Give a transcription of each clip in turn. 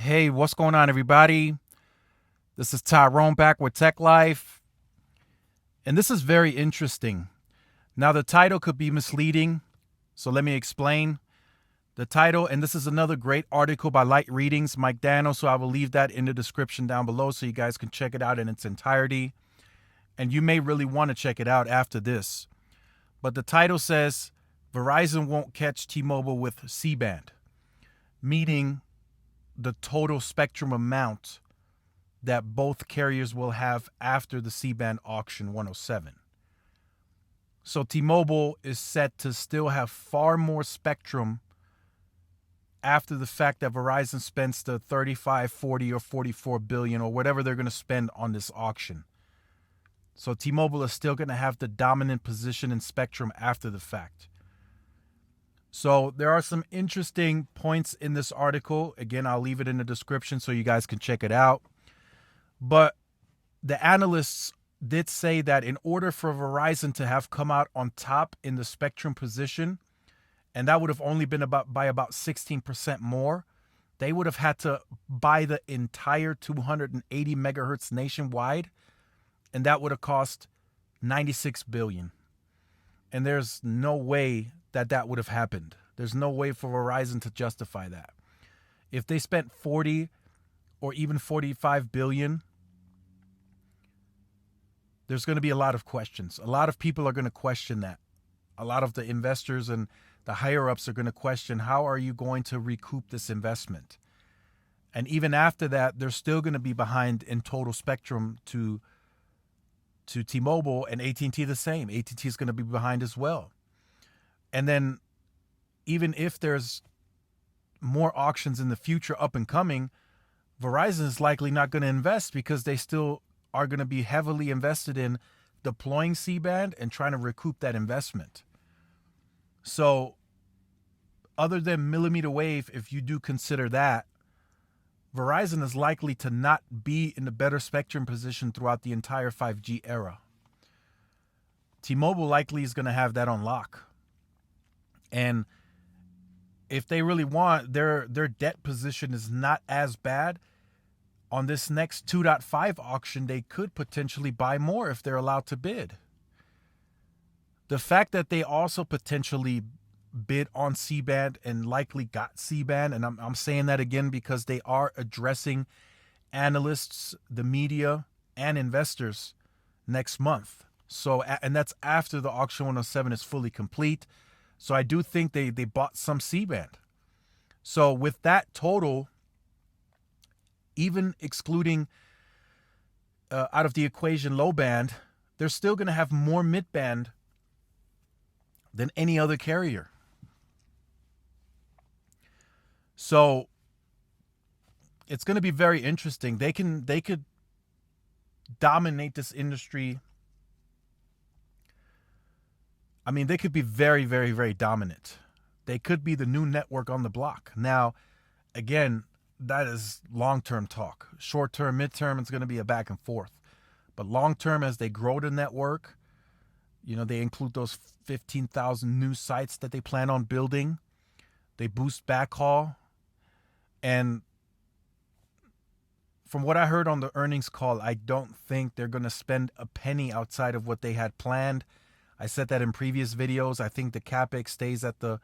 Hey, what's going on, everybody? This is Tyrone back with Tech Life, and this is very interesting. Now, the title could be misleading, so let me explain. The title, and this is another great article by Light Readings, Mike Dano, so I will leave that in the description down below so you guys can check it out in its entirety. And you may really want to check it out after this. But the title says, Verizon won't catch T-Mobile with C-band, meaning the total spectrum amount that both carriers will have after the C-band auction 107. So T-Mobile is set to still have far more spectrum after the fact that Verizon spends the 35, 40, or 44 billion or whatever they're going to spend on this auction. So T-Mobile is still going to have the dominant position in spectrum after the fact. So there are some interesting points in this article. Again, I'll leave it in the description so you guys can check it out. But the analysts did say that in order for Verizon to have come out on top in the spectrum position, and that would have only been by about 16% more, they would have had to buy the entire 280 megahertz nationwide, and that would have cost $96 billion. And there's no way that would have happened. There's no way for Verizon to justify that. If they spent 40 or even 45 billion, there's going to be a lot of questions. A lot of people are going to question that. A lot of the investors and the higher ups are going to question, how are you going to recoup this investment? And even after that, they're still going to be behind in total spectrum to T-Mobile, and At&T the same. At&T is going to be behind as well. And then even if there's more auctions in the future up and coming, Verizon is likely not going to invest because they still are going to be heavily invested in deploying C-band and trying to recoup that investment. So other than millimeter wave, if you do consider that, Verizon is likely to not be in the better spectrum position throughout the entire 5G era. T-Mobile likely is going to have that on lock. And if they really want, their debt position is not as bad. On this next 2.5 auction, they could potentially buy more if they're allowed to bid. The fact that they also potentially bid on C-band and likely got C-band, and I'm saying that again because they are addressing analysts, the media, and investors next month. So, and that's after the auction 107 is fully complete. So I do think they bought some C-band. So with that total, even excluding out of the equation low band, they're still going to have more mid-band than any other carrier. So it's going to be very interesting. They could dominate this industry. I mean, they could be very, very, very dominant. They could be the new network on the block. Now, again, that is long-term talk. Short-term, mid-term, it's going to be a back and forth. But long-term, as they grow the network, they include those 15,000 new sites that they plan on building. They boost backhaul. And from what I heard on the earnings call, I don't think they're going to spend a penny outside of what they had planned. I said that in previous videos. I think the CapEx stays at the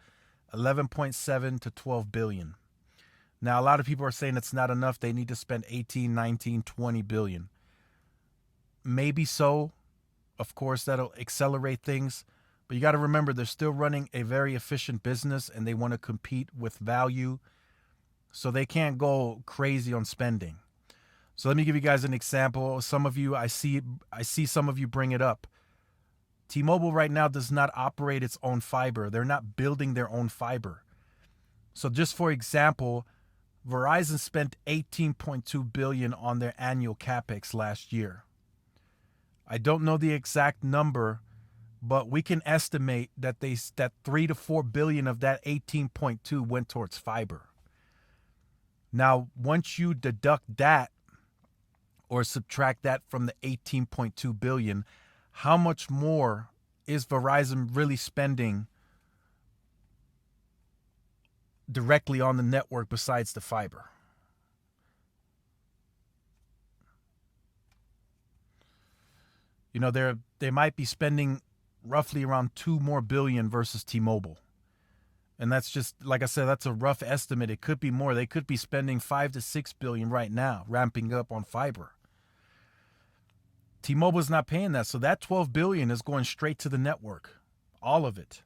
11.7 to 12 billion. Now, a lot of people are saying it's not enough. They need to spend 18, 19, 20 billion. Maybe so. Of course, that'll accelerate things. But you got to remember, they're still running a very efficient business and they want to compete with value. So they can't go crazy on spending. So let me give you guys an example. Some of you, I see some of you bring it up. T-Mobile right now does not operate its own fiber. They're not building their own fiber. So just for example, Verizon spent $18.2 billion on their annual CapEx last year. I don't know the exact number, but we can estimate that that 3 to 4 billion of that 18.2 went towards fiber. Now, once you deduct that or subtract that from the 18.2 billion, how much more is Verizon really spending directly on the network besides the fiber? They might be spending roughly around $2 billion more versus T-Mobile. And that's just, like I said, that's a rough estimate. It could be more. They could be spending $5 to $6 billion right now, ramping up on fiber. T-Mobile is not paying that. So that $12 billion is going straight to the network. All of it.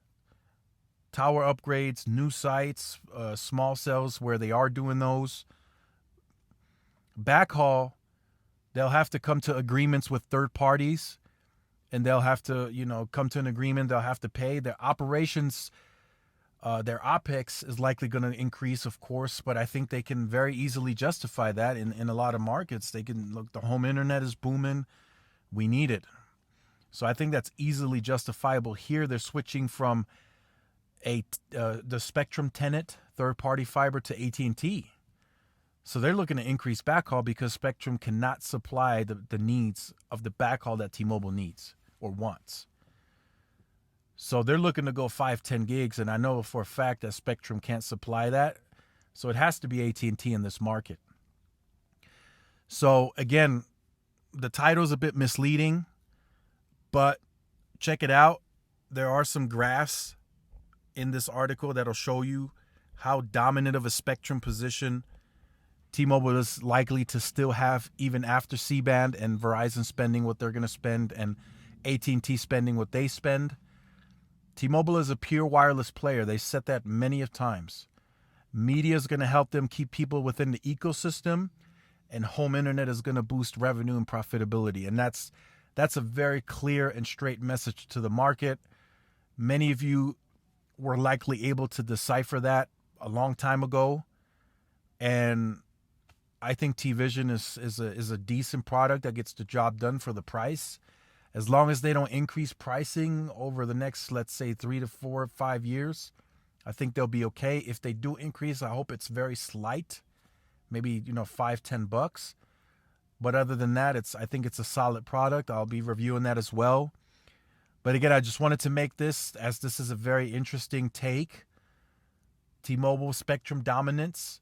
Tower upgrades, new sites, small cells where they are doing those. Backhaul, they'll have to come to agreements with third parties, and they'll have to, come to an agreement. They'll have to pay their operations. Their OPEX is likely going to increase, of course, but I think they can very easily justify that in a lot of markets. They can look, the home internet is booming. We need it. So I think that's easily justifiable here. They're switching from the Spectrum tenant, third-party fiber, to AT&T. So they're looking to increase backhaul because Spectrum cannot supply the needs of the backhaul that T-Mobile needs or wants. So they're looking to go 5-10 gigs, and I know for a fact that Spectrum can't supply that. So it has to be AT&T in this market. So again, the title's a bit misleading, but check it out. There are some graphs in this article that'll show you how dominant of a Spectrum position T-Mobile is likely to still have even after C-band and Verizon spending what they're going to spend and AT&T spending what they spend. T-Mobile is a pure wireless player. They said that many of times. Media is going to help them keep people within the ecosystem, and home internet is going to boost revenue and profitability. And that's a very clear and straight message to the market. Many of you were likely able to decipher that a long time ago. And I think T-Vision is a decent product that gets the job done for the price. As long as they don't increase pricing over the next, let's say, 3 to 4 or 5 years, I think they'll be okay. If they do increase, I hope it's very slight, maybe $5-10. But other than that, I think it's a solid product. I'll be reviewing that as well. But again, I just wanted to make this, as this is a very interesting take. T-Mobile Spectrum dominance.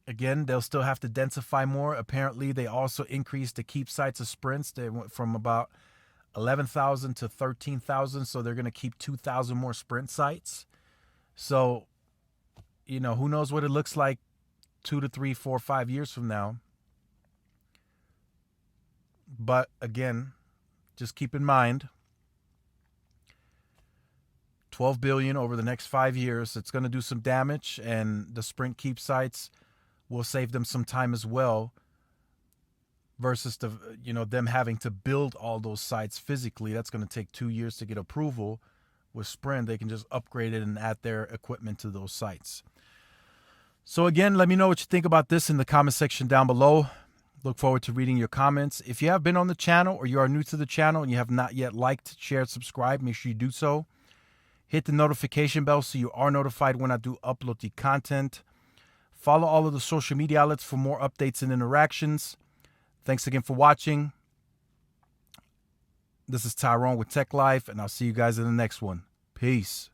Again, they'll still have to densify more. Apparently, they also increased the keep sites of Sprints. They went from about 11,000 to 13,000, so they're going to keep 2,000 more Sprint sites. So, who knows what it looks like 2 to 3, 4, 5 years from now. But again, just keep in mind, $12 billion over the next 5 years. It's going to do some damage, and the Sprint keep sites will save them some time as well, versus them having to build all those sites physically. That's going to take 2 years to get approval. With Sprint, they can just upgrade it and add their equipment to those sites. So again, let me know what you think about this in the comment section down below. Look forward to reading your comments. If you have been on the channel or you are new to the channel and you have not yet liked, shared, subscribed, make sure you do so. Hit the notification bell so you are notified when I do upload the content. Follow all of the social media outlets for more updates and interactions. Thanks again for watching. This is Tyrone with Tech Life, and I'll see you guys in the next one. Peace.